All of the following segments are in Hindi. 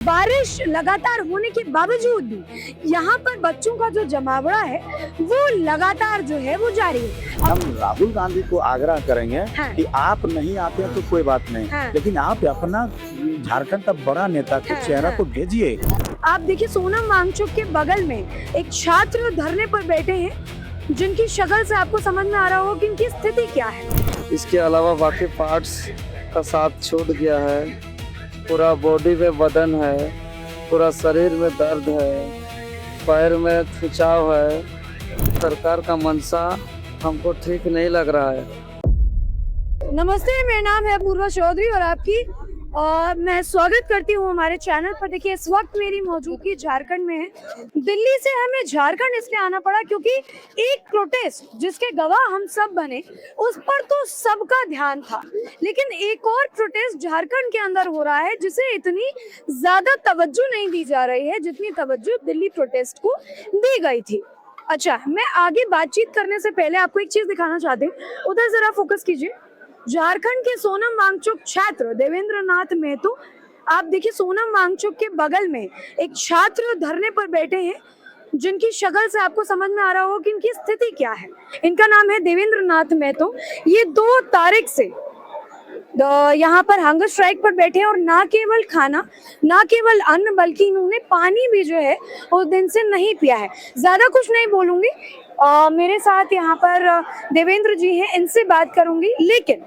बारिश लगातार होने के बावजूद भी यहाँ पर बच्चों का जो जमावड़ा है वो लगातार जो है वो जारी है। हम राहुल गांधी को आग्रह करेंगे हाँ। कि आप नहीं आते हैं तो कोई बात नहीं, हाँ। लेकिन आप अपना झारखंड का बड़ा नेता के हाँ, चेहरा हाँ। को भेजिए। आप देखिए सोनम वांगचुक के बगल में एक छात्र धरने पर बैठे हैं जिनकी शक्ल से आपको समझ में आ रहा हो कि इनकी स्थिति क्या है। इसके अलावा बाकी पार्ट्स का साथ छूट गया है, पूरा बॉडी में बदन है, पूरा शरीर में दर्द है, पैर में खिंचाव है। सरकार का मंशा हमको ठीक नहीं लग रहा है। नमस्ते, मेरा नाम है पूर्वा चौधरी और आपकी मैं स्वागत करती हूँ हमारे चैनल पर। देखिए इस वक्त मेरी मौजूदगी झारखंड में है। दिल्ली से हमें झारखंड इसलिए आना पड़ा क्योंकि एक प्रोटेस्ट जिसके गवाह हम सब बने उस पर तो सबका ध्यान था, लेकिन एक और प्रोटेस्ट झारखंड के अंदर हो रहा है जिसे इतनी ज्यादा तवज्जो नहीं दी जा रही है जितनी तवज्जो दिल्ली प्रोटेस्ट को दी गई थी। अच्छा, मैं आगे बातचीत करने से पहले आपको एक चीज दिखाना चाहती हूँ, उधर जरा फोकस कीजिए। झारखंड के सोनम वांगचुक छात्र देवेंद्र नाथ महतो, आप देखिए सोनम वांगचुक के बगल में एक छात्र धरने पर बैठे हैं जिनकी शक्ल से आपको समझ में आ रहा हो कि इनकी स्थिति क्या है। इनका नाम है देवेंद्र नाथ महतो। ये 2 तारीख से यहाँ पर हंगर स्ट्राइक पर बैठे हैं और ना केवल खाना, ना केवल अन्न, बल्कि इन्होंने पानी भी जो है उस दिन से नहीं पिया है। ज्यादा कुछ नहीं बोलूंगी, मेरे साथ यहाँ पर देवेंद्र जी हैं, इनसे बात करूंगी, लेकिन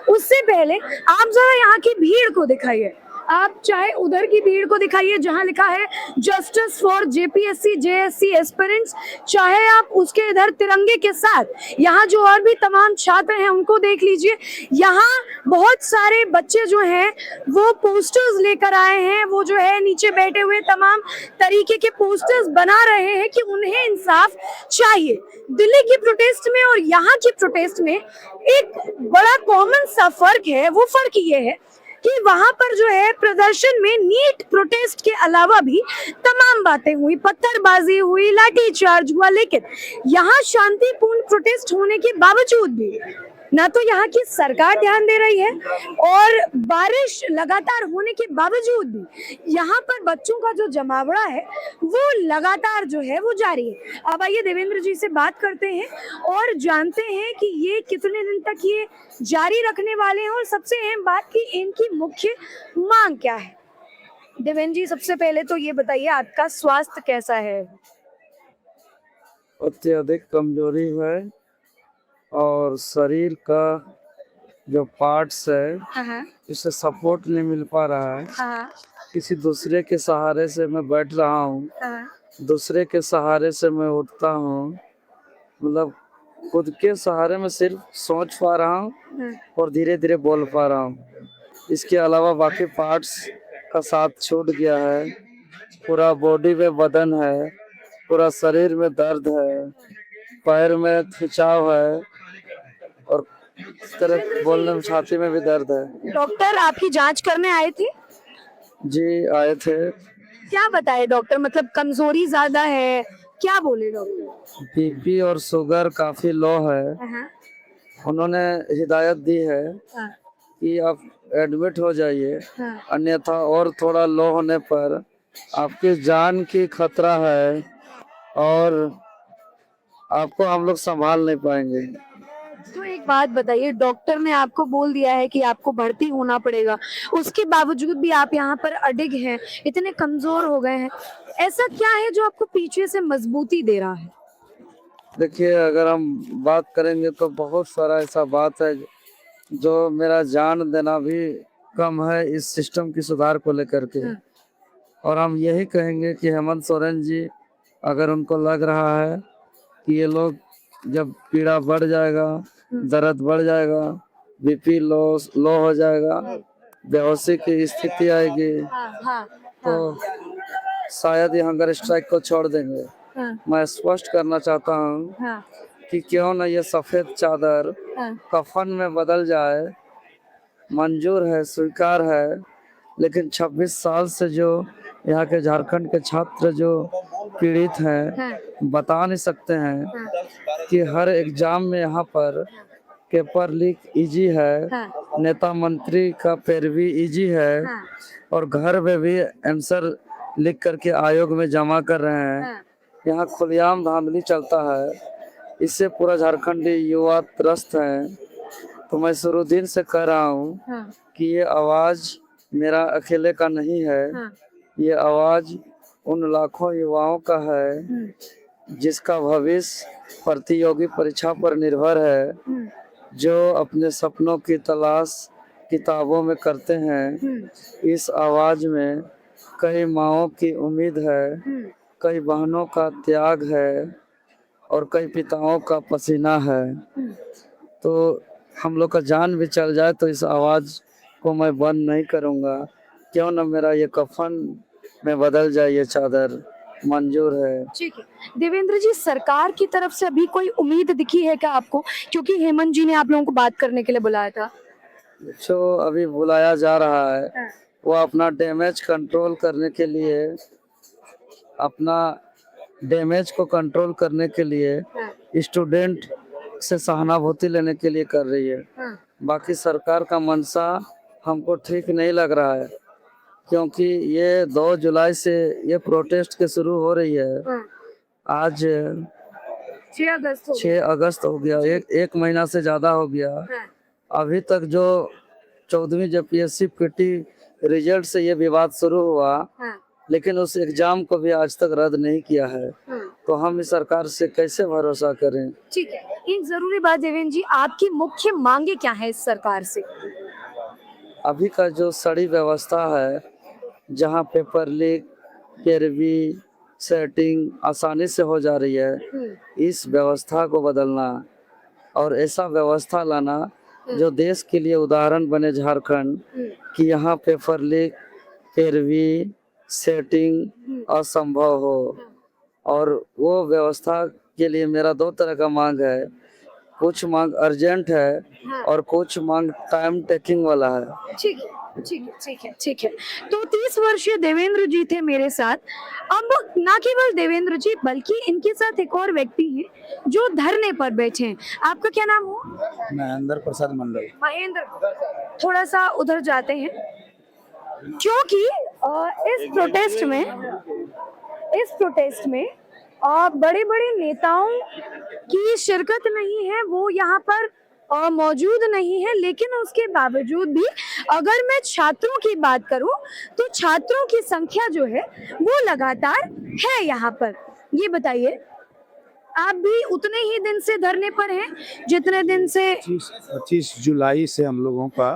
उससे पहले आप जरा यहाँ की भीड़ को दिखाइए। आप चाहे उधर की भीड़ को दिखाइए जहां लिखा है justice for JPSC JSC aspirants, चाहे आप उसके इधर तिरंगे के साथ यहाँ जो और भी तमाम छात्र हैं उनको देख लीजिए। यहाँ बहुत सारे बच्चे जो हैं वो पोस्टर्स लेकर आए हैं, वो जो है नीचे बैठे हुए तमाम तरीके के पोस्टर्स बना रहे हैं कि उन्हें इंसाफ चाहिए। दिल्ली की प्रोटेस्ट में और यहाँ की प्रोटेस्ट में एक बड़ा कॉमन सा फर्क है। वो फर्क ये है कि वहां पर जो है प्रदर्शन में नीट प्रोटेस्ट के अलावा भी तमाम बातें हुई, पत्थरबाजी हुई, लाठीचार्ज हुआ, लेकिन यहाँ शांतिपूर्ण प्रोटेस्ट होने के बावजूद भी ना तो यहाँ की सरकार ध्यान दे रही है और बारिश लगातार होने के बावजूद भी यहाँ पर बच्चों का जो जमावड़ा है वो लगातार जो है वो जारी है। अब आइए देवेंद्र जी से बात करते हैं और जानते हैं कि ये कितने दिन तक ये जारी रखने वाले हैं और सबसे अहम बात कि इनकी मुख्य मांग क्या है। देवेंद्र जी, सबसे पहले तो ये बताइए आपका स्वास्थ्य कैसा है? अत्यधिक कमजोरी है और शरीर का जो पार्ट्स है इसे सपोर्ट नहीं मिल पा रहा है। किसी दूसरे के सहारे से मैं बैठ रहा हूँ, दूसरे के सहारे से मैं उठता हूँ, मतलब खुद के सहारे में सिर्फ सोच पा रहा हूँ और धीरे धीरे बोल पा रहा हूँ। इसके अलावा बाकी पार्ट्स का साथ छूट गया है, पूरा बॉडी में बदन है, पूरा शरीर में दर्द है, पैर में खिंचाव है और इस तरह बोलने में छाती में भी दर्द है। डॉक्टर आपकी जांच करने आए थे? जी आए थे। क्या बताए डॉक्टर, मतलब कमजोरी ज्यादा है, क्या बोले डॉक्टर? बीपी और शुगर काफी लो है। उन्होंने हिदायत दी है कि आप एडमिट हो जाइए, अन्यथा और थोड़ा लो होने पर आपकी जान की खतरा है और आपको हम लोग संभाल नहीं पाएंगे। तो एक बात बताइए, डॉक्टर ने आपको बोल दिया है कि आपको भर्ती होना पड़ेगा, उसके बावजूद भी आप यहाँ पर अडिग हैं, इतने कमजोर हो गए हैं, ऐसा क्या है जो आपको पीछे से मजबूती दे रहा है? देखिए, अगर हम बात करेंगे तो बहुत सारा ऐसा बात है जो मेरा जान देना भी कम है इस सिस्टम की सुधार को लेकर के। और हम यही कहेंगे कि हेमंत सोरेन जी, अगर उनको लग रहा है कि ये लोग जब पीड़ा बढ़ जाएगा, दर्द बढ़ जाएगा, बीपी लो हो जाएगा, बेहोशी की स्थिति आएगी, तो शायद ये हंगर स्ट्राइक को छोड़ देंगे। मैं स्पष्ट करना चाहता हूँ कि क्यों न ये सफेद चादर कफन में बदल जाए, मंजूर है, स्वीकार है, लेकिन 26 साल से जो यहाँ के झारखंड के छात्र जो पीड़ित हैं बता नहीं सकते हैं कि हर एग्जाम में यहाँ पर पेपर लीक इजी है, नेता मंत्री का पैरवी इजी है, और घर में भी आंसर लिख करके आयोग में जमा कर रहे हैं। हाँ, यहाँ खुलेआम धांधली चलता है, इससे पूरा झारखंडी युवा त्रस्त है। तो मैं शुरू से कह रहा हूँ हाँ, कि ये आवाज मेरा अकेले का नहीं है, हाँ, ये आवाज उन लाखों युवाओं का है हम्म, जिसका भविष्य प्रतियोगी परीक्षा पर निर्भर है, हम्म, जो अपने सपनों की तलाश किताबों में करते हैं। इस आवाज में कई माँओं की उम्मीद है, हम्म, कई बहनों का त्याग है और कई पिताओं का पसीना है। हम्म। तो हम लोग का जान भी चल जाए तो इस आवाज को मैं बंद नहीं करूँगा। क्यों न मेरा ये कफन में बदल जाए ये चादर, मंजूर है। ठीक है देवेंद्र जी, सरकार की तरफ से अभी कोई उम्मीद दिखी है क्या आपको? क्योंकि हेमंत जी ने आप लोगों को बात करने के लिए बुलाया था। जो अभी बुलाया जा रहा है हाँ, वो अपना डैमेज कंट्रोल करने के लिए, अपना डैमेज को कंट्रोल करने के लिए हाँ, स्टूडेंट से सहानुभूति लेने के लिए कर रही है। हाँ, बाकी सरकार का मंशा हमको ठीक नहीं लग रहा है, क्योंकि ये 2 जुलाई से ये प्रोटेस्ट के शुरू हो रही है। हाँ। आज 6 अगस्त हो 6 अगस्त हो गया, एक महीना से ज़्यादा हो गया। हाँ, अभी तक जो 14वीं जेपीएससी पीटी रिजल्ट से ये विवाद शुरू हुआ, हाँ, लेकिन उस एग्जाम को भी आज तक रद्द नहीं किया है। हाँ। तो हम इस सरकार से कैसे भरोसा करें? ठीक है, एक जरूरी बात देवेंद्र जी, आपकी मुख्य मांगे क्या है इस सरकार से? अभी का जो सड़ी व्यवस्था है, जहाँ पेपर लीक, पैरवी, सेटिंग आसानी से हो जा रही है, इस व्यवस्था को बदलना और ऐसा व्यवस्था लाना जो देश के लिए उदाहरण बने झारखंड, कि यहाँ पेपर लीक, पैरवी, सेटिंग असंभव हो। और वो व्यवस्था के लिए मेरा 2 तरह का मांग है। कुछ मांग अर्जेंट है और कुछ मांग टाइम टेकिंग वाला है। ठीक है, ठीक है, ठीक है, ठीक है। तो 30 वर्षीय देवेंद्र जी थे मेरे साथ। अब ना केवल देवेंद्र जी बल्कि इनके साथ एक और व्यक्ति हैं जो धरने पर बैठे हैं। आपका क्या नाम हो? महेंद्र प्रसाद मंडल। महेंद्र, थोड़ा सा उधर जाते हैं, क्योंकि इस प्रोटेस्ट में बड़े बड़े नेताओं की शिरकत नहीं है, वो यहाँ पर मौजूद नहीं है। लेकिन उसके बावजूद भी अगर मैं छात्रों की बात करूं तो छात्रों की संख्या जो है वो लगातार है यहाँ पर। ये बताइए, आप भी उतने ही दिन से धरने पर हैं जितने दिन से? 25 जुलाई से हम लोगों का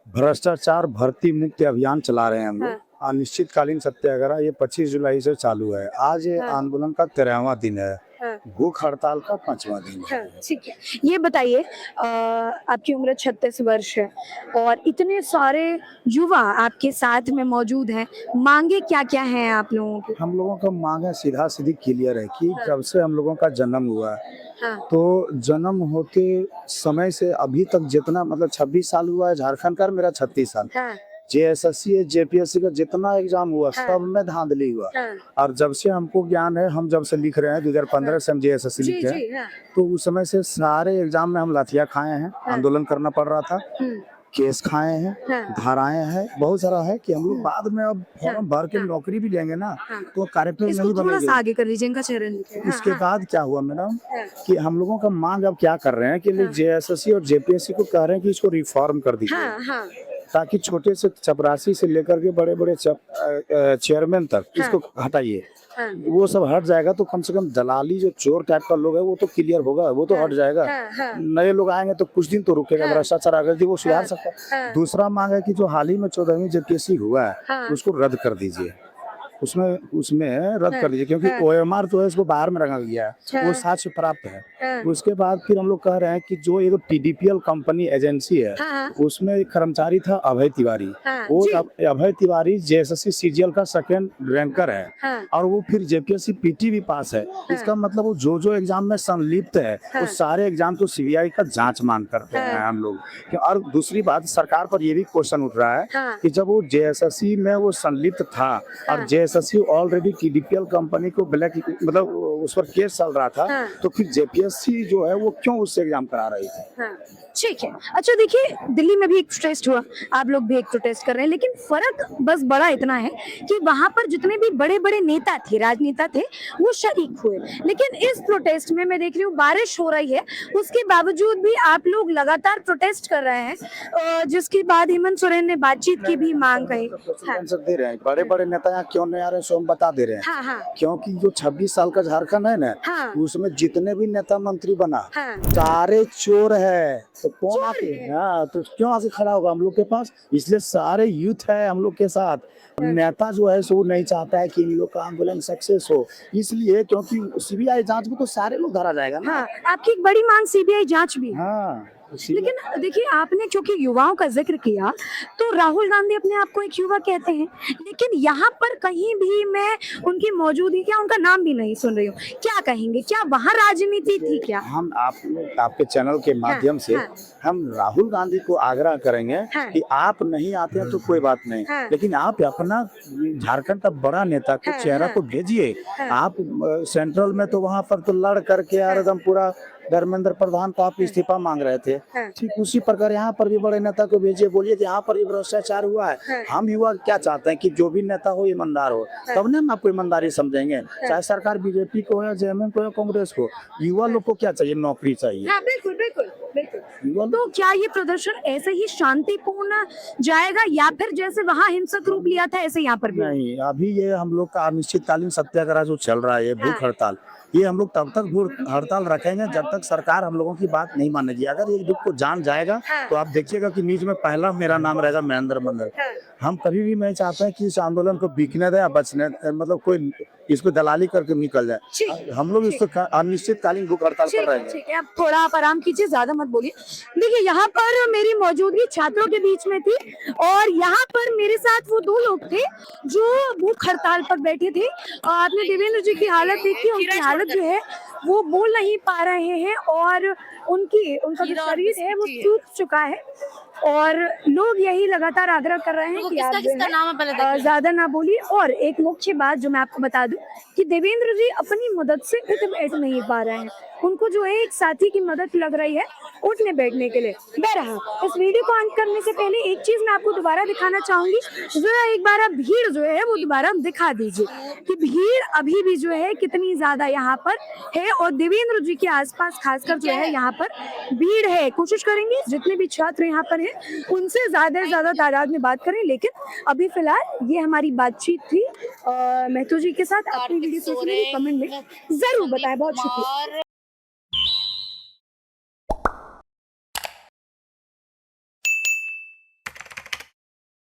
भ्रष्टाचार भर्ती मुक्ति अभियान चला रहे हैं हम लोग। अनिश्चितकालीन सत्याग्रह ये 25 जुलाई से चालू है। आज ये आंदोलन का 13वां दिन है, भूख हड़ताल का 5वां दिन है। ठीक है, ये बताइए, आपकी उम्र 36 वर्ष है और इतने सारे युवा आपके साथ में मौजूद हैं, मांगे क्या क्या हैं आप लोगों की? हम लोगों का मांग है सीधा सीधी क्लियर है कि जब से हम लोगों का जन्म हुआ है, तो जन्म होते समय से अभी तक जितना मतलब 26 साल हुआ है झारखंड का, मेरा 36 साल। जेएसएससी जेपीएससी का जितना एग्जाम हुआ सब में धांधली हुआ। और जब से हमको ज्ञान है, हम जब से लिख रहे हैं 2015 से हम जेएसएससी लिखे हैं, तो उस समय से सारे एग्जाम में हम लाठियां खाए हैं, आंदोलन करना पड़ रहा था, केस खाए हैं, धाराएं हैं, बहुत सारा है कि हम लोग बाद में अब फॉर्म भर के नौकरी भी लेंगे ना तो कार्यक्रम नहीं बनेगा। आगे कर लीजिए, इनका चरण। उसके बाद क्या हुआ मैडम कि हम लोगों का मांग अब क्या कर रहे हैं कि जेएसएससी और जेपीएससी को कह रहे हैं कि इसको रिफॉर्म कर दीजिए, ताकि छोटे से चपरासी से लेकर के बड़े बड़े चेयरमैन तक इसको हटाइए। वो सब हट जाएगा तो कम से कम दलाली जो चोर टाइप का लोग है वो तो क्लियर होगा, वो तो हट जाएगा। नए लोग आएंगे तो कुछ दिन तो रुकेगा, भ्रष्टाचार अगर वो सुधार सकता है। दूसरा मांग है कि जो हाल ही में 14वीं जेपीएससी हुआ है उसको रद्द कर दीजिए, उसमें रद्द कर दीजिए, क्योंकि ओएमआर जो है इसको बाहर में रखा गया है, वो साक्ष्य प्राप्त है। उसके बाद फिर हम लोग कह रहे हैं कि जो ये टीडीपीएल कंपनी एजेंसी है उसमें एक कर्मचारी था अभय तिवारी, वो अभय तिवारी जेएसएससी सीजीएल का 2nd रैंकर है और वो फिर जेपीएससी पीटी भी पास है। इसका मतलब वो जो एग्जाम में संलिप्त है वो सारे एग्जाम तो सीबीआई का जांच मांग करते हैं हम लोग। और दूसरी बात, सरकार पर ये भी क्वेश्चन उठ रहा है कि जब वो जेएसएससी में वो संलिप्त था और जेएसएससी ऑलरेडी टीडीपीएल कंपनी को ब्लैक मतलब उस पर केस चल रहा था, हाँ। तो फिर जेपीएससी जो है वो क्यों उससे एग्जाम करा रही थी? हाँ, ठीक है। अच्छा देखिए, दिल्ली में भी एक प्रोटेस्ट हुआ, आप लोग भी एक प्रोटेस्ट कर रहे हैं, लेकिन फर्क बस बड़ा इतना है कि वहां पर जितने भी बड़े बड़े नेता थे, राजनेता थे, वो शरीक हुए। लेकिन इस प्रोटेस्ट में मैं देख रही हूँ बारिश हो रही है, उसके बावजूद भी आप लोग लगातार प्रोटेस्ट कर रहे हैं, जिसके बाद हेमंत सोरेन ने बातचीत की भी मांग कही। हाँ, आंसर दे रहे हैं, बड़े बड़े नेता यहाँ क्यों नहीं आ रहे हैं, सो हम बता दे रहे हैं। हाँ, हाँ, क्योंकि जो 26 साल का झारखंड है ना, हाँ, उसमें जितने भी नेता मंत्री बना हाँ, सारे चोर है, तो कौन चोर आके है। हाँ तो क्यों आके खड़ा होगा हम लोग के पास? इसलिए सारे यूथ है हम लोग के साथ। नेता जो है सो नहीं चाहता है कि इन लोग का आंदोलन सक्सेस हो, इसलिए क्योंकि सीबीआई जांच में तो सारे लोग धरा जाएगा ना। हाँ, आपकी एक बड़ी मांग सीबीआई जांच भी है। हाँ लेकिन देखिए, आपने क्योंकि युवाओं का जिक्र किया, तो राहुल गांधी अपने आप को एक युवा कहते हैं, लेकिन यहाँ पर कहीं भी मैं उनकी मौजूदगी क्या उनका नाम भी नहीं सुन रही हूँ। क्या कहेंगे, क्या वहाँ राजनीति थी क्या? हम आपके चैनल के माध्यम से हाँ। हम राहुल गांधी को आग्रह करेंगे हाँ। कि आप नहीं आते हैं तो कोई बात नहीं, हाँ। लेकिन आप अपना झारखंड का बड़ा नेता को हाँ, चेहरा हाँ। को भेजिए। हाँ। आप सेंट्रल में तो वहां पर तो लड़ करके यार एकदम पूरा धर्मेंद्र प्रधान को आप इस्तीफा मांग रहे थे, हाँ। ठीक उसी प्रकार यहाँ पर भी बड़े नेता को भेजिए, बोलिए कि यहाँ पर भी भ्रष्टाचार हुआ है। हाँ। हम युवा क्या चाहते हैं कि जो भी नेता हो ईमानदार हो, तब ना हम आपको ईमानदारी समझेंगे। चाहे सरकार बीजेपी को या जेएमएम को या कांग्रेस को, युवा लोग को क्या चाहिए? नौकरी चाहिए। हाँ, बिल्कुल बिल्कुल बिल्कुल। युवा लोग तो क्या ये प्रदर्शन ऐसे ही शांतिपूर्ण जाएगा, या फिर जैसे वहाँ हिंसक रूप लिया था ऐसे यहाँ पर भी? नहीं, अभी ये हम लोग का अनिश्चितकालीन सत्याग्रह जो चल रहा है, ये भूख हड़ताल, ये हम लोग तब तक भूख हड़ताल रखेंगे जब तक सरकार हम लोगों की बात नहीं मानेगी। अगर ये दुख को जान जाएगा तो आप देखिएगा कि न्यूज में पहला मेरा नाम रहेगा महेंद्र मंडल। हम कभी भी नहीं चाहते हैं कि इस आंदोलन को बिकने दे या बचने, मतलब कोई इसको दलाली करके निकल जाए। हम लोग इसको अनिश्चितकालीन भूख हड़ताल कर रहे हैं। ठीक है, अब थोड़ा आप आराम कीजिए, ज्यादा मत बोलिए। देखिए, यहाँ पर मेरी मौजूदगी छात्रों के बीच में थी, और यहाँ पर मेरे साथ वो दो लोग थे जो भूख हड़ताल पर बैठे थे। आपने देवेंद्र जी की हालत देखी, उनकी हालत जो है वो बोल नहीं पा रहे हैं, और उनका जो शरीर है वो सूख चुका है, और लोग यही लगातार आग्रह कर रहे हैं कि आप जो है ज्यादा ना बोलिए। और एक मुख्य बात जो मैं आपको बता दूं कि देवेंद्र जी अपनी मदद से उठ बैठ नहीं पा रहे हैं, उनको जो है एक साथी की मदद लग रही है उठने बैठने के लिए। बहरहाल, इस वीडियो को अंत करने से पहले एक चीज मैं आपको दोबारा दिखाना चाहूंगी, जरा एक बार आप भीड़ जो है वो दोबारा दिखा दीजिए कि भीड़ अभी भी जो है कितनी ज्यादा यहाँ पर है, और देवेंद्र जी के आसपास खासकर जो है यहाँ पर भीड़ है। कोशिश करेंगे जितने भी छात्र यहाँ पर हैं उनसे ज्यादा तादाद में बात करें, लेकिन अभी फिलहाल ये हमारी बातचीत थी महतो जी के साथ। अपनी वीडियो सोचने कमेंट में जरूर बताएं। बहुत शुक्रिया।